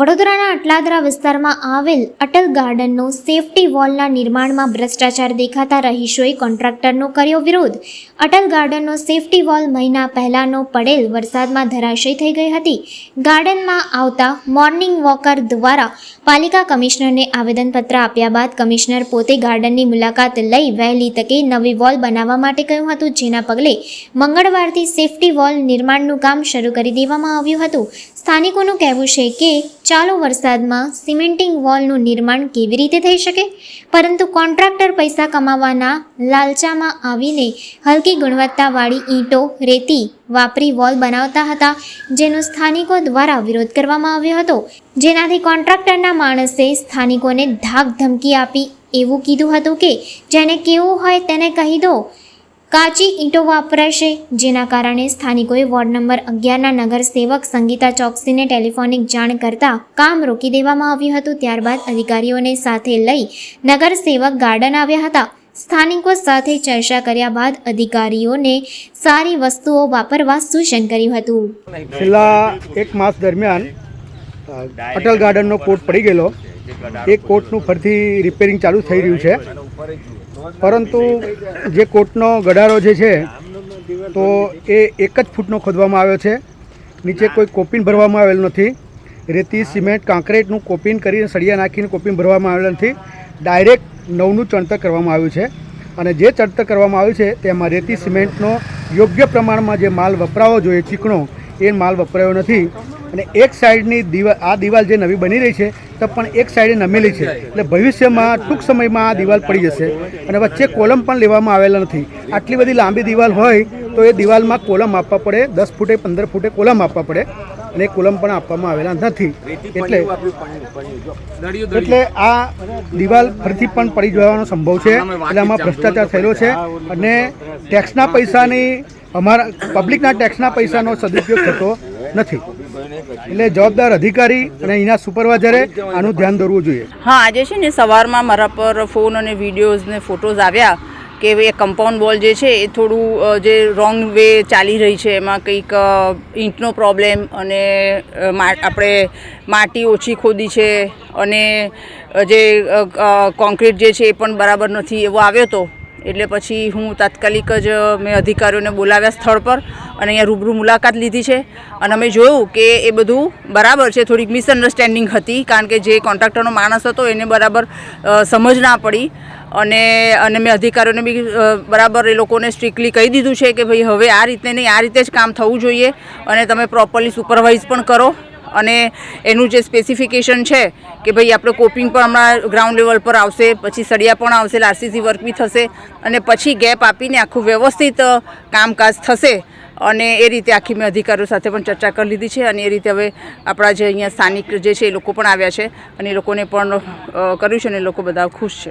વડોદરાના અટલાદરા વિસ્તારમાં આવેલ અટલ ગાર્ડનનો સેફટી વોલના નિર્માણમાં ભ્રષ્ટાચાર દેખાતા રહીશોએ કોન્ટ્રાક્ટરનો કર્યો વિરોધ। અટલ ગાર્ડનનો સેફટી વોલ મહિના પહેલાનો પડેલ વરસાદમાં ધરાશયી થઈ ગઈ હતી। ગાર્ડનમાં આવતા મોર્નિંગ વોકર દ્વારા પાલિકા કમિશનરને આવેદનપત્ર આપ્યા બાદ કમિશનર પોતે ગાર્ડનની મુલાકાત લઈ વહેલી તકે નવી વોલ બનાવવા માટે કહ્યું હતું, જેના પગલે મંગળવારથી સેફટી વોલ નિર્માણનું કામ શરૂ કરી દેવામાં આવ્યું હતું। સ્થાનિકોનું કહેવું છે કે ચાલુ વરસાદમાં સિમેન્ટિંગ વોલનું નિર્માણ કેવી રીતે થઈ શકે, પરંતુ કોન્ટ્રાક્ટર પૈસા કમાવાના લાલચામાં આવીને હલકી ગુણવત્તાવાળી ઈંટો, રેતી વાપરી વોલ બનાવતા હતા, જેનો સ્થાનિકો દ્વારા વિરોધ કરવામાં આવ્યો હતો। જેનાથી કોન્ટ્રાક્ટરના માણસે સ્થાનિકોને ધાક ધમકી આપી એવું કીધું હતું કે જેને કેવું હોય તેને કહી દો, કાચી ઈંટો વાપરાશે। જેના કારણે સ્થાનિકોએ વોર્ડ નંબર 11ના નગરસેવક સંગીતા ચોકસીને ટેલિફોનિક જાણ કરતા કામ રોકી દેવામાં આવ્યું હતું। ત્યારબાદ અધિકારીઓને સાથે લઈ નગરસેવક ગાર્ડન આવ્યા હતા। સ્થાનિકો સાથે ચર્ચા કર્યા બાદ અધિકારીઓને સારી વસ્તુઓ વાપરવા સૂચન કર્યું હતું। છેલ્લા એક માસ દરમિયાન અટલ ગાર્ડનનો કોટ પડી ગયેલો, એ કોટનું ફરીથી રિપેરિંગ ચાલુ થઈ રહ્યું છે, પરંતુ જે કોટનો ગડારો જે છે તો એ 1 જ ફૂટનો ખોદવામાં આવ્યો છે। નીચે કોઈ કોપિન ભરવામાં આવેલ નથી। રેતી, સિમેન્ટ, કાંકરેટનું કોપિન કરીને સળિયા નાખીને કોપિન ભરવામાં આવેલ નથી। ડાયરેક્ટ નવનું ચણતર કરવામાં આવ્યું છે, અને જે ચણતર કરવામાં આવ્યું છે તેમાં રેતી, સિમેન્ટનો યોગ્ય પ્રમાણમાં જે માલ વપરાવો જોઈએ ચીકણો, એ માલ વપરાયો નથી। અને એક સાઈડની દિવાલ જે નવી બની રહી છે તો પણ એક સાઈડે નમેલી છે, એટલે ભવિષ્યમાં ટૂંક સમયમાં આ દિવાલ પડી જશે। અને વચ્ચે કોલમ પણ લેવામાં આવેલા નથી। આટલી બધી લાંબી દિવાલ હોય તો એ દિવાલમાં કોલમ આપવા પડે, 10 ફૂટે 15 ફૂટે કોલમ આપવા પડે, અને એ કોલમ પણ આપવામાં આવેલા નથી। એટલે આ દિવાલ ફરીથી પણ પડી જવાનો સંભવ છે। એટલે આમાં ભ્રષ્ટાચાર થયેલો છે, અને ટેક્સના પૈસાની અમારા પબ્લિકના ટેક્સના પૈસાનો સદુપયોગ થતો નથી। એટલે જવાબદાર અધિકારી અને અહીંના સુપરવાઇઝરે આનું ધ્યાન દોરવું જોઈએ। હા, આજે છે ને સવારમાં મારા પર ફોન અને વિડીયોઝ ને ફોટોઝ આવ્યા કે એ કમ્પાઉન્ડ વોલ જે છે એ થોડું જે રોંગ વે ચાલી રહી છે, એમાં કંઈક ઈંટનો પ્રોબ્લેમ અને આપણે માટી ઓછી ખોદી છે, અને જે કોન્ક્રીટ જે છે એ પણ બરાબર નથી એવો આવ્યો હતો। એટલે પછી હું તાત્કાલિક જ મેં અધિકારીઓને બોલાવ્યા સ્થળ પર, અને અહીંયા રૂબરૂ મુલાકાત લીધી છે, અને અમે જોયું કે એ બધું બરાબર છે। થોડીક મિસઅન્ડરસ્ટેન્ડિંગ હતી, કારણ કે જે કોન્ટ્રાક્ટરનો માણસ હતો એને બરાબર સમજ ના પડી, અને મેં અધિકારીઓને બી બરાબર એ લોકોને સ્ટ્રિક્ટલી કહી દીધું છે કે ભાઈ હવે આ રીતે નહીં, આ રીતે જ કામ થવું જોઈએ, અને તમે પ્રોપરલી સુપરવાઇઝ પણ કરો। અને એનું જે સ્પેસિફિકેશન છે કે ભાઈ આપણે કોપિંગ પણ હમણાં ગ્રાઉન્ડ લેવલ પર આવશે, પછી સળિયા પણ આવશે, આરસીસી વર્ક બી થશે, અને પછી ગેપ આપીને આખું વ્યવસ્થિત કામકાજ થશે। અને એ રીતે આખી મેં અધિકારીઓ સાથે પણ ચર્ચા કરી લીધી છે, અને એ રીતે હવે આપણા જે અહીંયા સ્થાનિક જે છે એ લોકો પણ આવ્યા છે, અને એ લોકોને પણ કર્યું છે, અને એ લોકો બધા ખુશ છે।